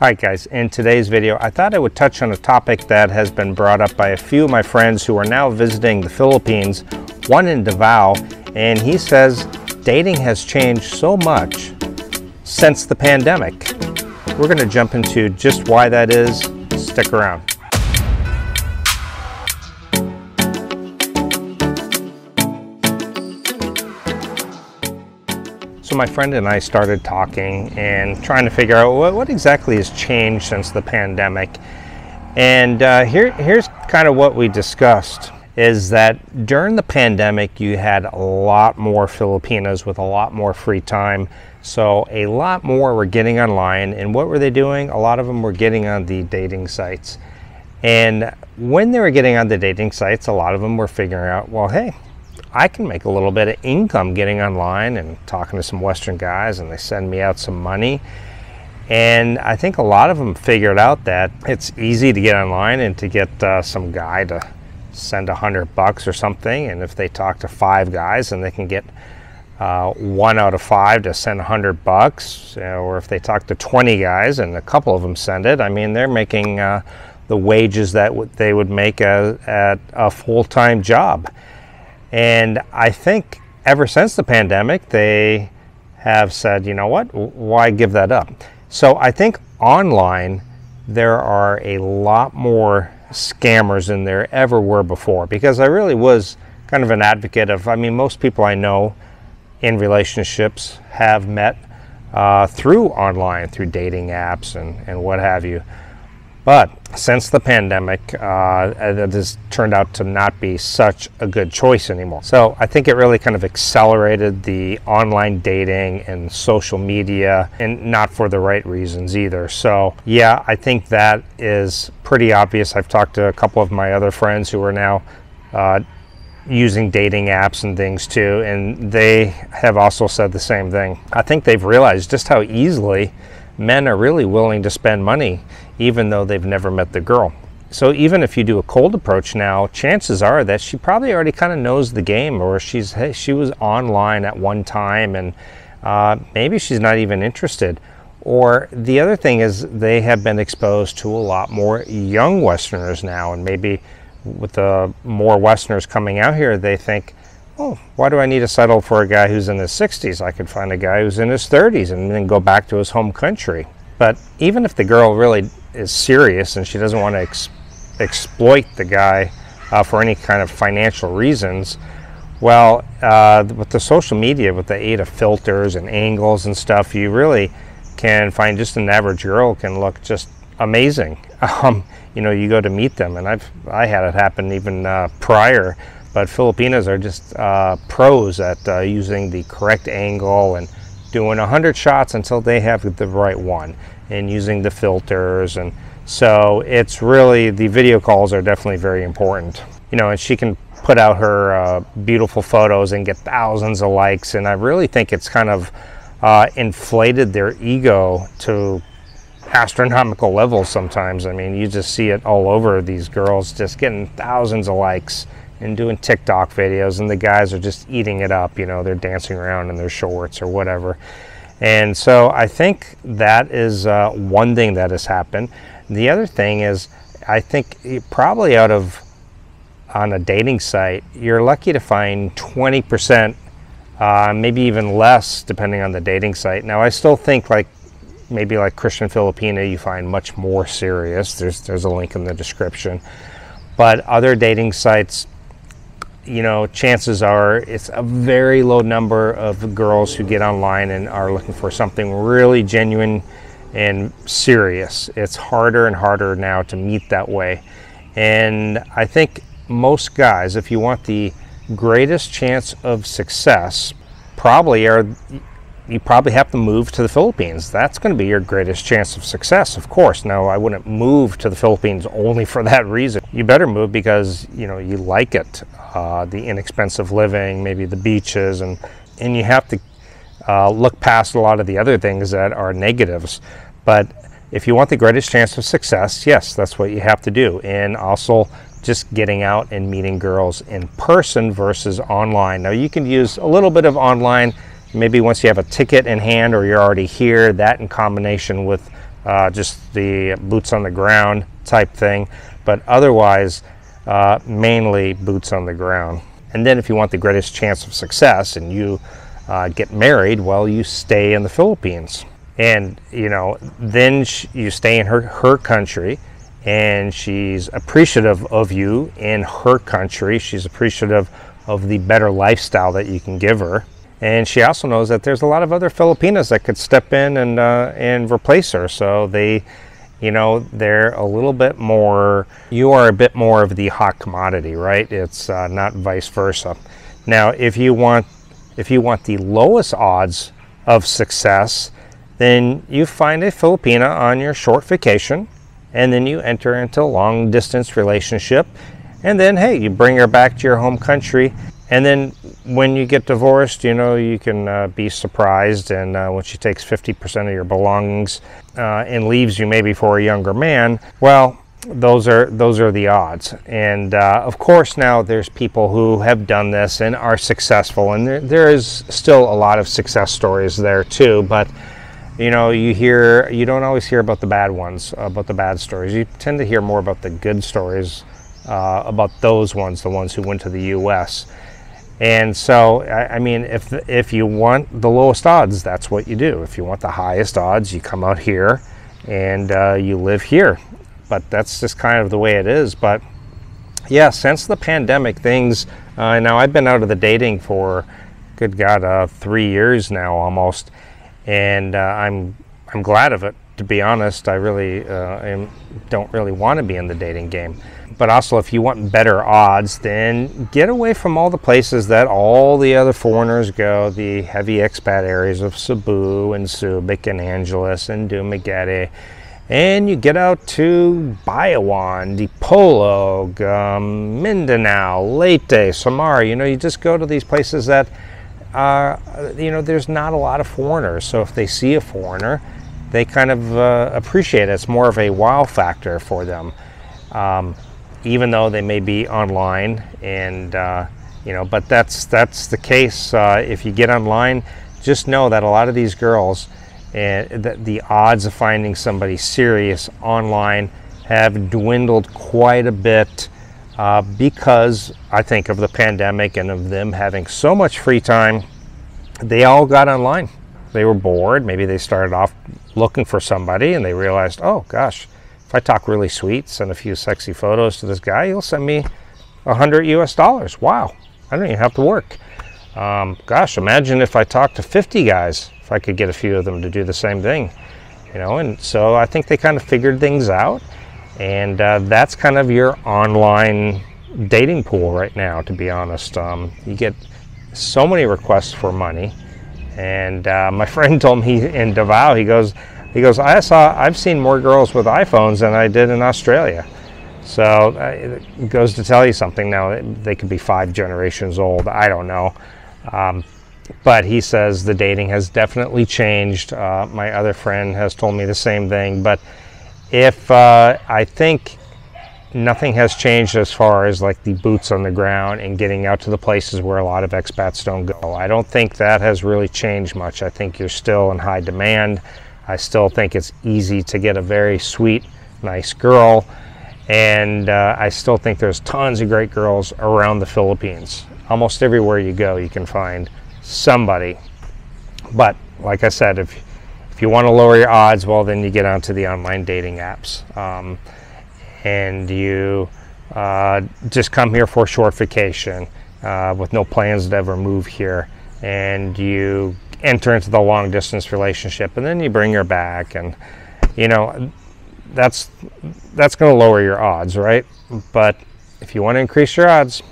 Alright guys, in today's video I thought I would touch on a topic that has been brought up by a few of my friends who are now visiting the Philippines, one in Davao, and he says dating has changed so much since the pandemic. We're going to jump into just why that is. Stick around. So my friend and I started talking and trying to figure out what exactly has changed since the pandemic. And here's kind of what we discussed, is that during the pandemic you had a lot more Filipinas with a lot more free time. So a lot more were getting online, and what were they doing? A lot of them were getting on the dating sites. And when they were getting on the dating sites, a lot of them were figuring out, well, hey, I can make a little bit of income getting online and talking to some Western guys, and they send me out some money. And I think a lot of them figured out that it's easy to get online and to get some guy to send $100 or something. And if they talk to 5 guys, and they can get 1 out of 5 to send $100, or if they talk to 20 guys and a couple of them send it, I mean, they're making the wages that they would make at a full-time job. And I think ever since the pandemic, they have said, you know what, why give that up? So I think online, there are a lot more scammers than there ever were before, because I really was kind of an advocate of, I mean, most people I know in relationships have met through online, through dating apps and what have you. But since the pandemic, it has turned out to not be such a good choice anymore. So I think it really kind of accelerated the online dating and social media, and not for the right reasons either. So yeah, I think that is pretty obvious. I've talked to a couple of my other friends who are now using dating apps and things too, and they have also said the same thing. I think they've realized just how easily men are really willing to spend money even though they've never met the girl. So even if you do a cold approach now, chances are that she probably already kind of knows the game, or she was online at one time and maybe she's not even interested. Or the other thing is, they have been exposed to a lot more young Westerners now, and maybe with the more Westerners coming out here, they think, oh, why do I need to settle for a guy who's in his 60s? I could find a guy who's in his 30s and then go back to his home country. But even if the girl really is serious and she doesn't want to exploit the guy for any kind of financial reasons, well, with the social media, with the aid of filters and angles and stuff, you really can find just an average girl can look just amazing. You know, you go to meet them, and I had it happen even prior. But Filipinas are just pros at using the correct angle and doing 100 shots until they have the right one, and using the filters. And so it's really, the video calls are definitely very important. You know, and she can put out her beautiful photos and get thousands of likes, and I really think it's kind of inflated their ego to astronomical levels sometimes. I mean, you just see it all over, these girls just getting thousands of likes and doing TikTok videos, and the guys are just eating it up. You know, they're dancing around in their shorts or whatever. And so I think that is one thing that has happened. The other thing is, I think probably on a dating site, you're lucky to find 20%, maybe even less, depending on the dating site. Now, I still think maybe like Christian Filipina, you find much more serious. There's a link in the description. But other dating sites, you know, chances are it's a very low number of girls who get online and are looking for something really genuine and serious. It's harder and harder now to meet that way. And I think most guys, if you want the greatest chance of success, you probably have to move to the Philippines. That's going to be your greatest chance of success, of course. Now, I wouldn't move to the Philippines only for that reason. You better move because, you know, you like it, the inexpensive living, maybe the beaches, and you have to look past a lot of the other things that are negatives. But if you want the greatest chance of success, yes, that's what you have to do. And also just getting out and meeting girls in person versus online. Now, you can use a little bit of online, maybe once you have a ticket in hand or you're already here, that in combination with just the boots on the ground type thing, but otherwise mainly boots on the ground. And then if you want the greatest chance of success and you get married, well, you stay in the Philippines. And, you know, then you stay in her country, and she's appreciative of you in her country. She's appreciative of the better lifestyle that you can give her. And she also knows that there's a lot of other Filipinas that could step in and replace her. So they, you know, they're a little bit more, you are a bit more of the hot commodity, right? It's not vice versa. Now, if you want the lowest odds of success, then you find a Filipina on your short vacation, and then you enter into a long distance relationship, and then, hey, you bring her back to your home country, and then when you get divorced, you know, you can be surprised, and when she takes 50% of your belongings and leaves you maybe for a younger man, well, those are the odds. And of course, now there's people who have done this and are successful, and there is still a lot of success stories there too, but you know, you don't always hear about the bad ones, about the bad stories. You tend to hear more about the good stories, about those ones, the ones who went to the U.S. And so, I mean, if you want the lowest odds, that's what you do. If you want the highest odds, you come out here and you live here. But that's just kind of the way it is. But yeah, since the pandemic, things, now I've been out of the dating for, good God, 3 years now almost. And I'm glad of it, to be honest. I really don't really want to be in the dating game. But also, if you want better odds, then get away from all the places that all the other foreigners go, the heavy expat areas of Cebu and Subic and Angeles and Dumaguete. And you get out to Bayawan, Dipolog, Mindanao, Leyte, Samar. You know, you just go to these places that you know, there's not a lot of foreigners, so if they see a foreigner, they kind of appreciate it. It's more of a wow factor for them, even though they may be online, and you know, but that's the case. If you get online, just know that a lot of these girls, that the odds of finding somebody serious online have dwindled quite a bit. Because I think of the pandemic and of them having so much free time, they all got online. They were bored. Maybe they started off looking for somebody and they realized, oh gosh, if I talk really sweet, send a few sexy photos to this guy, he'll send me $100 US. Wow, I don't even have to work. Gosh, imagine if I talked to 50 guys, if I could get a few of them to do the same thing, you know. And so I think they kind of figured things out. And that's kind of your online dating pool right now, to be honest. You get so many requests for money. And my friend told me in Davao, he goes, I've seen more girls with iPhones than I did in Australia. So it goes to tell you something. Now, they could be 5 generations old. I don't know. But he says the dating has definitely changed. My other friend has told me the same thing. But if I think nothing has changed as far as like the boots on the ground and getting out to the places where a lot of expats don't go. I don't think that has really changed much. I think you're still in high demand. I still think it's easy to get a very sweet, nice girl. And I still think there's tons of great girls around the Philippines. Almost everywhere you go, you can find somebody. But like I said, if you want to lower your odds, well, then you get onto the online dating apps. And you just come here for a short vacation with no plans to ever move here. And you enter into the long distance relationship, and then you bring her back. And, you know, that's going to lower your odds, right? But if you want to increase your odds,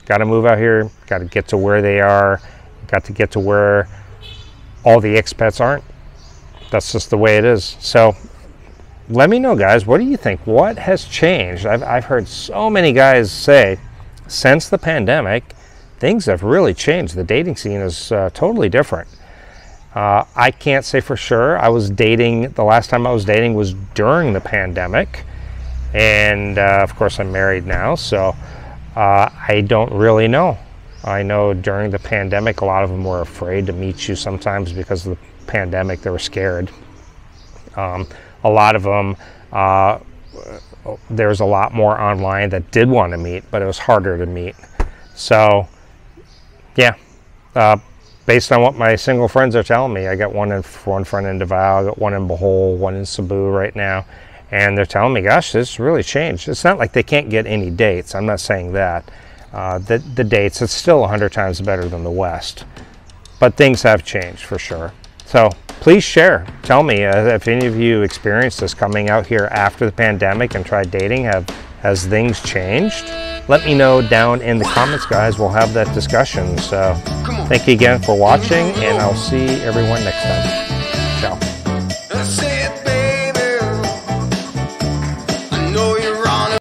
got to move out here, got to get to where they are, got to get to where all the expats aren't. That's just the way it is. So let me know, guys, what do you think? What has changed? I've heard so many guys say since the pandemic, things have really changed. The dating scene is totally different. I can't say for sure. The last time I was dating was during the pandemic. And of course, I'm married now, so I don't really know. I know during the pandemic, a lot of them were afraid to meet you sometimes because of the pandemic. They were scared. a lot of them, there's a lot more online that did want to meet, but it was harder to meet. So yeah, based on what my single friends are telling me, I got one friend in Davao, I got one in Bohol, one in Cebu right now, and they're telling me, gosh, this really changed. It's not like they can't get any dates. I'm not saying that. The dates, it's still 100 times better than the West, but things have changed for sure. So please share. Tell me if any of you experienced this coming out here after the pandemic and tried dating. Has things changed? Let me know down in the comments, guys. We'll have that discussion. So thank you again for watching, and I'll see everyone next time.